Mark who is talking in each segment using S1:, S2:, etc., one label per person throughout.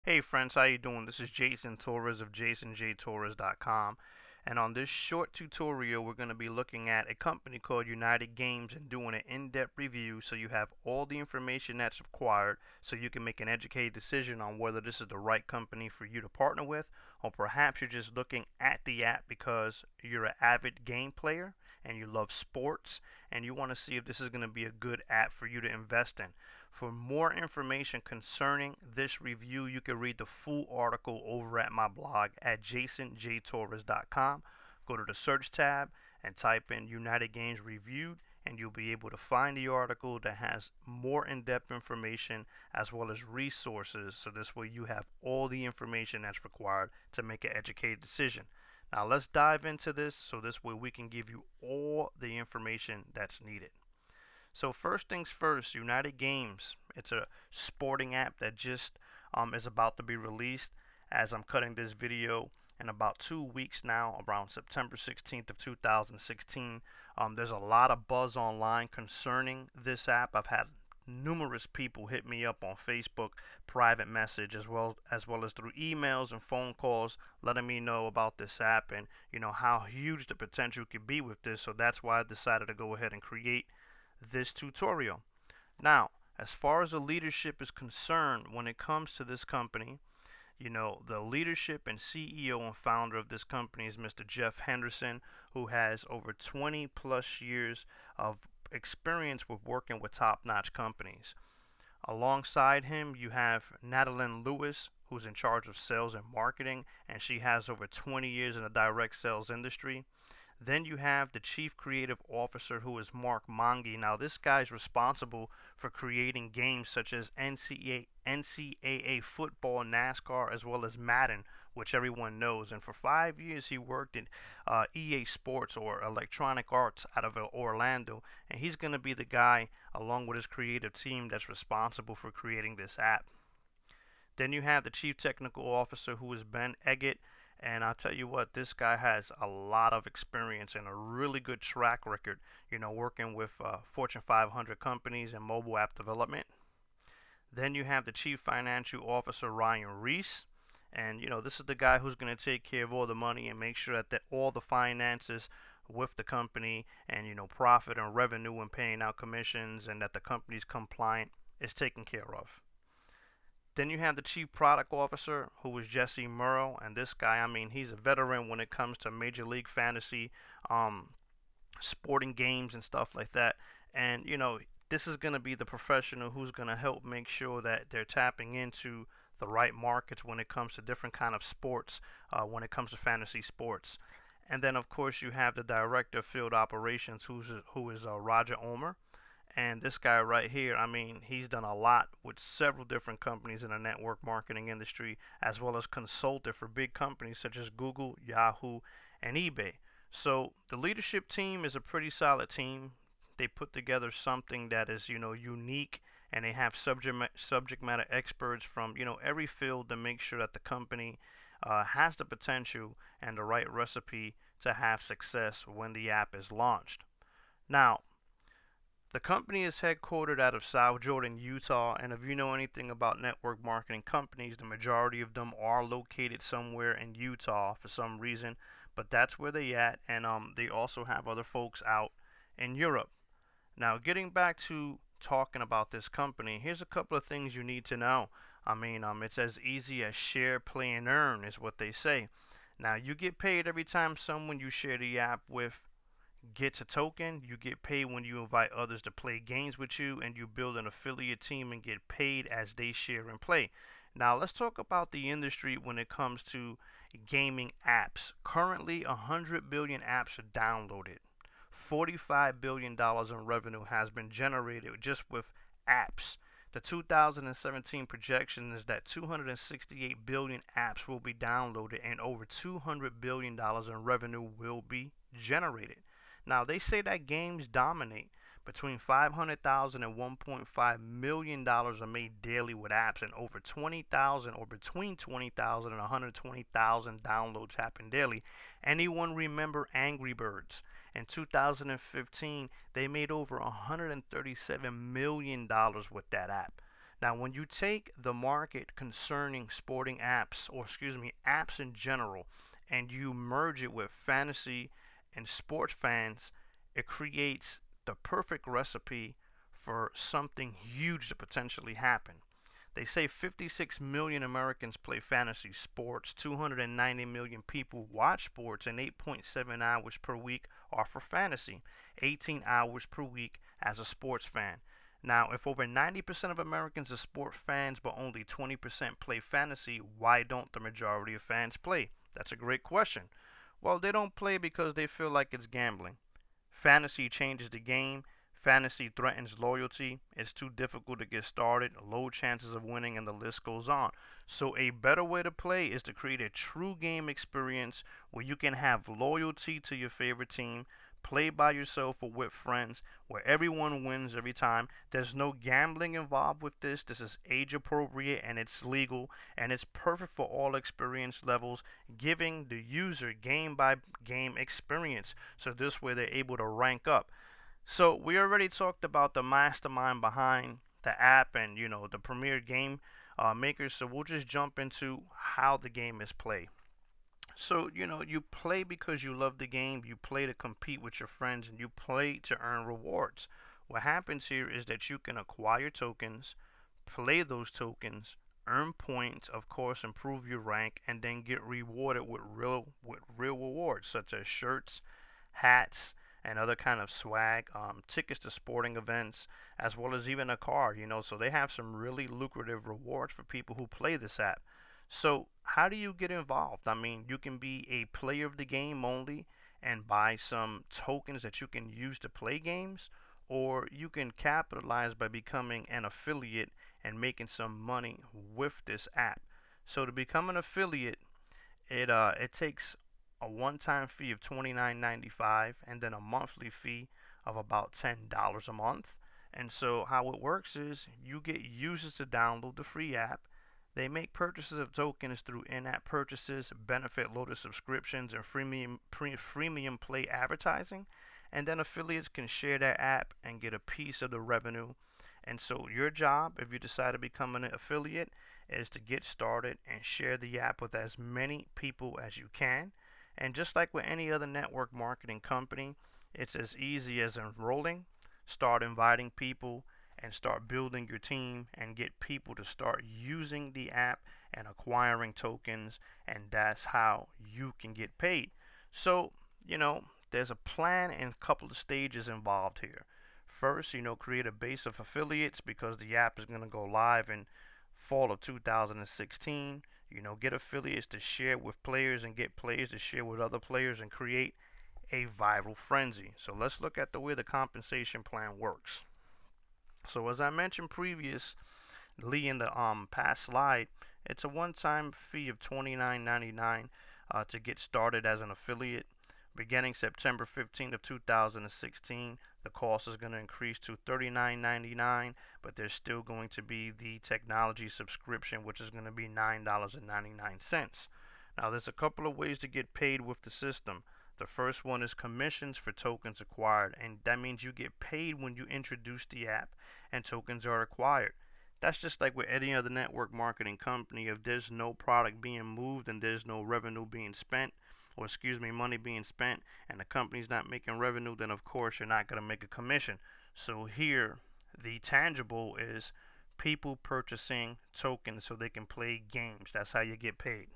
S1: Hey friends, how you doing? This is Jason Torres of jasonjtorres.com, and on this short tutorial we're going to be looking at a company called United Games and doing an in-depth review so you have all the information that's required so you can make an educated decision on whether this is the right company for you to partner with, or perhaps you're just looking at the app because you're an avid game player and you love sports and you want to see if this is going to be a good app for you to invest in. For more information concerning this review, you can read the full article over at my blog at jasonjtorres.com. Go to the search tab and type in United Games Reviewed, and you'll be able to find the article that has more in-depth information as well as resources, so this way you have all the information that's required to make an educated decision. Now let's dive into this so this way we can give you all the information that's needed. So first things first, United Games. It's a sporting app that just is about to be released as I'm cutting this video in about 2 weeks now, around September 16th of 2016. There's a lot of buzz online concerning this app. I've had numerous people hit me up on Facebook private message as well as through emails and phone calls letting me know about this app and how huge the potential could be with this. So that's why I decided to go ahead and create this tutorial. Now, as far as the leadership is concerned, when it comes to this company, the leadership and CEO and founder of this company is Mr. Jeff Henderson, who has over 20 plus years of experience with working with top-notch companies. Alongside him, you have Nadalyn Lewis, who's in charge of sales and marketing, and she has over 20 years in the direct sales industry. Then you have the chief creative officer, who is Mark Monge. Now, this guy is responsible for creating games such as NCAA football, NASCAR, as well as Madden, which everyone knows. And for 5 years, he worked at EA Sports, or Electronic Arts, out of Orlando. And he's going to be the guy, along with his creative team, that's responsible for creating this app. Then you have the chief technical officer, who is Ben Eggett. And I'll tell you what, this guy has a lot of experience and a really good track record, working with Fortune 500 companies in mobile app development. Then you have the chief financial officer, Ryan Reese. And, this is the guy who's going to take care of all the money and make sure that all the finances with the company and, profit and revenue and paying out commissions and that the company's compliant is taken care of. Then you have the chief product officer, who is Jesse Murrow, and this guy, he's a veteran when it comes to Major League Fantasy, sporting games and stuff like that. And this is going to be the professional who's going to help make sure that they're tapping into the right markets when it comes to different kind of sports, when it comes to fantasy sports. And then of course you have the director of field operations, who is Roger Omer. And this guy right here, he's done a lot with several different companies in the network marketing industry, as well as consulted for big companies such as Google, Yahoo, and eBay. So the leadership team is a pretty solid team. They put together something that is, unique, and they have subject matter experts from, every field to make sure that the company has the potential and the right recipe to have success when the app is launched. Now, the company is headquartered out of South Jordan, Utah, and if you know anything about network marketing companies, the majority of them are located somewhere in Utah for some reason, but that's where they at, and they also have other folks out in Europe. Now, getting back to talking about this company, here's a couple of things you need to know. It's as easy as share, play, and earn is what they say. Now, you get paid every time someone you share the app with gets a token. You get paid when you invite others to play games with you, and you build an affiliate team and get paid as they share and play. Now let's talk about the industry when it comes to gaming apps. Currently 100 billion apps are downloaded. $45 billion in revenue has been generated just with apps. The 2017 projection is that 268 billion apps will be downloaded and over $200 billion in revenue will be generated. Now, they say that games dominate. Between $500,000 and $1.5 million are made daily with apps, and over 20,000 or between 20,000 and 120,000 downloads happen daily. Anyone remember Angry Birds? In 2015, they made over $137 million with that app. Now, when you take the market concerning sporting apps, or excuse me, apps in general, and you merge it with fantasy and sports fans, it creates the perfect recipe for something huge to potentially happen. They say 56 million Americans play fantasy sports, 290 million people watch sports, and 8.7 hours per week are for fantasy, 18 hours per week as a sports fan. Now, if over 90% of Americans are sports fans but only 20% play fantasy, why don't the majority of fans play? That's a great question. Well, they don't play because they feel like it's gambling. Fantasy changes the game. Fantasy threatens loyalty. It's too difficult to get started, low chances of winning, and the list goes on. So, a better way to play is to create a true game experience where you can have loyalty to your favorite team, play by yourself or with friends, where everyone wins every time. There's no gambling involved with this. This is age appropriate and it's legal and it's perfect for all experience levels, giving the user game by game experience. So, this way they're able to rank up. So we already talked about the mastermind behind the app and the premier game makers. So we'll just jump into how the game is played. So you play because you love the game. You play to compete with your friends, and you play to earn rewards. What happens here is that you can acquire tokens, play those tokens, earn points, of course, improve your rank, and then get rewarded with real rewards such as shirts, hats, and other kind of swag, tickets to sporting events, as well as even a car. So they have some really lucrative rewards for people who play this app. So how do you get involved? I mean, you can be a player of the game only and buy some tokens that you can use to play games, or you can capitalize by becoming an affiliate and making some money with this app. So to become an affiliate, it takes a one-time fee of $29.95 and then a monthly fee of about $10 a month. And so how it works is you get users to download the free app. They make purchases of tokens through in-app purchases, benefit loaded subscriptions, and freemium play advertising. And then affiliates can share their app and get a piece of the revenue. And so your job, if you decide to become an affiliate, is to get started and share the app with as many people as you can. And just like with any other network marketing company, it's as easy as enrolling, start inviting people, and start building your team and get people to start using the app and acquiring tokens. And that's how you can get paid. So, there's a plan and a couple of stages involved here. First, create a base of affiliates because the app is going to go live in fall of 2016. Get affiliates to share with players and get players to share with other players and create a viral frenzy. So let's look at the way the compensation plan works. So as I mentioned previously in the past slide, it's a one-time fee of $29.99 to get started as an affiliate. Beginning September 15th of 2016, the cost is going to increase to $39.99, but there's still going to be the technology subscription, which is going to be $9.99. Now, there's a couple of ways to get paid with the system. The first one is commissions for tokens acquired, and that means you get paid when you introduce the app and tokens are acquired. That's just like with any other network marketing company. If there's no product being moved and there's no revenue being spent, or excuse me, money being spent, and the company's not making revenue, then of course you're not going to make a commission. So here, the tangible is people purchasing tokens so they can play games. That's how you get paid.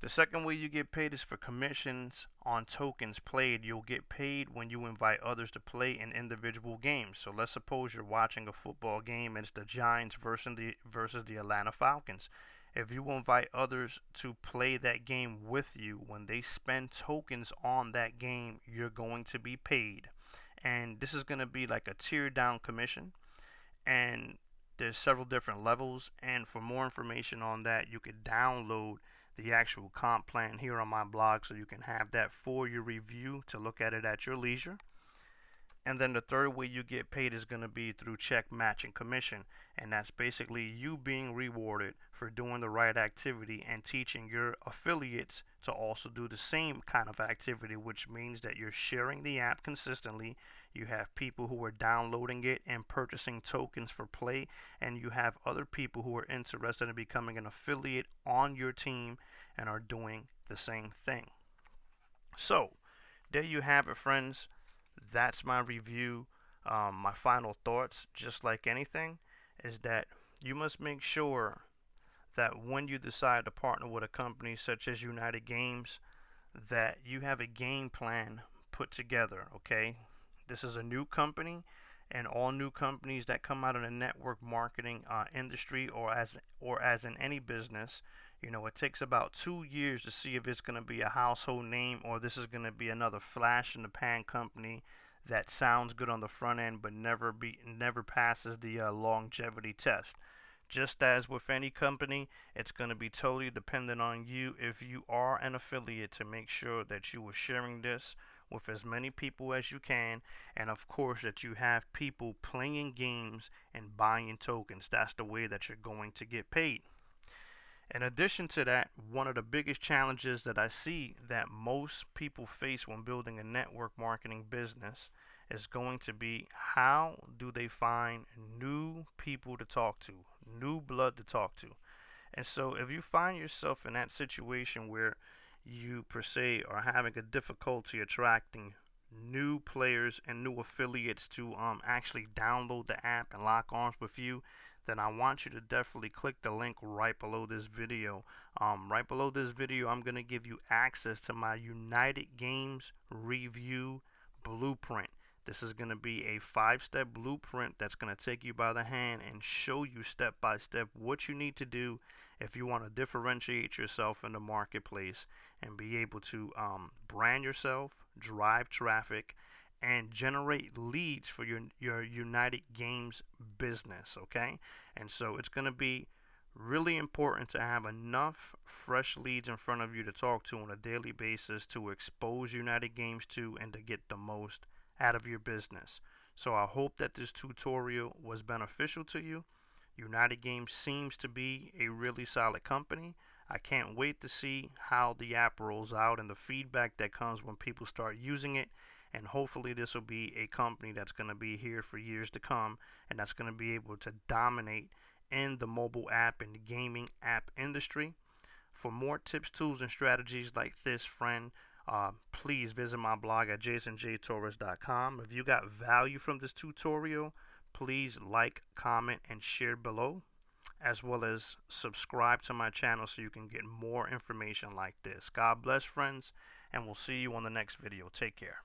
S1: The second way you get paid is for commissions on tokens played. You'll get paid when you invite others to play in individual games. So let's suppose you're watching a football game and it's the Giants versus the Atlanta Falcons. If you invite others to play that game with you, when they spend tokens on that game, you're going to be paid. And this is going to be like a tier down commission. And there's several different levels. And for more information on that, you could download the actual comp plan here on my blog so you can have that for your review to look at it at your leisure. And then the third way you get paid is going to be through check matching commission. And that's basically you being rewarded for doing the right activity and teaching your affiliates to also do the same kind of activity, which means that you're sharing the app consistently. You have people who are downloading it and purchasing tokens for play, and you have other people who are interested in becoming an affiliate on your team and are doing the same thing. So, there you have it, friends. That's my review. My final thoughts, just like anything, is that you must make sure that when you decide to partner with a company such as United Games, that you have a game plan put together, okay? This is a new company, and all new companies that come out of the network marketing industry, or as in any business, it takes about 2 years to see if it's going to be a household name or this is going to be another flash in the pan company that sounds good on the front end but never passes the longevity test. Just as with any company, it's going to be totally dependent on you if you are an affiliate to make sure that you are sharing this with as many people as you can, and of course that you have people playing games and buying tokens. That's the way that you're going to get paid. In addition to that, one of the biggest challenges that I see that most people face when building a network marketing business is going to be, how do they find new people to talk to, new blood to talk to? And so if you find yourself in that situation where you per se are having a difficulty attracting new players and new affiliates to actually download the app and lock arms with you, then I want you to definitely click the link right below this video. Right below this video, I'm going to give you access to my United Games review blueprint. This is going to be a 5-step blueprint that's going to take you by the hand and show you step by step what you need to do if you want to differentiate yourself in the marketplace and be able to brand yourself, drive traffic, and generate leads for your United Games business, okay? And so it's going to be really important to have enough fresh leads in front of you to talk to on a daily basis to expose United Games to and to get the most out of your business. So I hope that this tutorial was beneficial to you. United Games seems to be a really solid company. I can't wait to see how the app rolls out and the feedback that comes when people start using it. And hopefully this will be a company that's going to be here for years to come, and that's going to be able to dominate in the mobile app and the gaming app industry. For more tips, tools, and strategies like this, friend, please visit my blog at jasonjtorres.com. If you got value from this tutorial, please like, comment, and share below, as well as subscribe to my channel so you can get more information like this. God bless, friends, and we'll see you on the next video. Take care.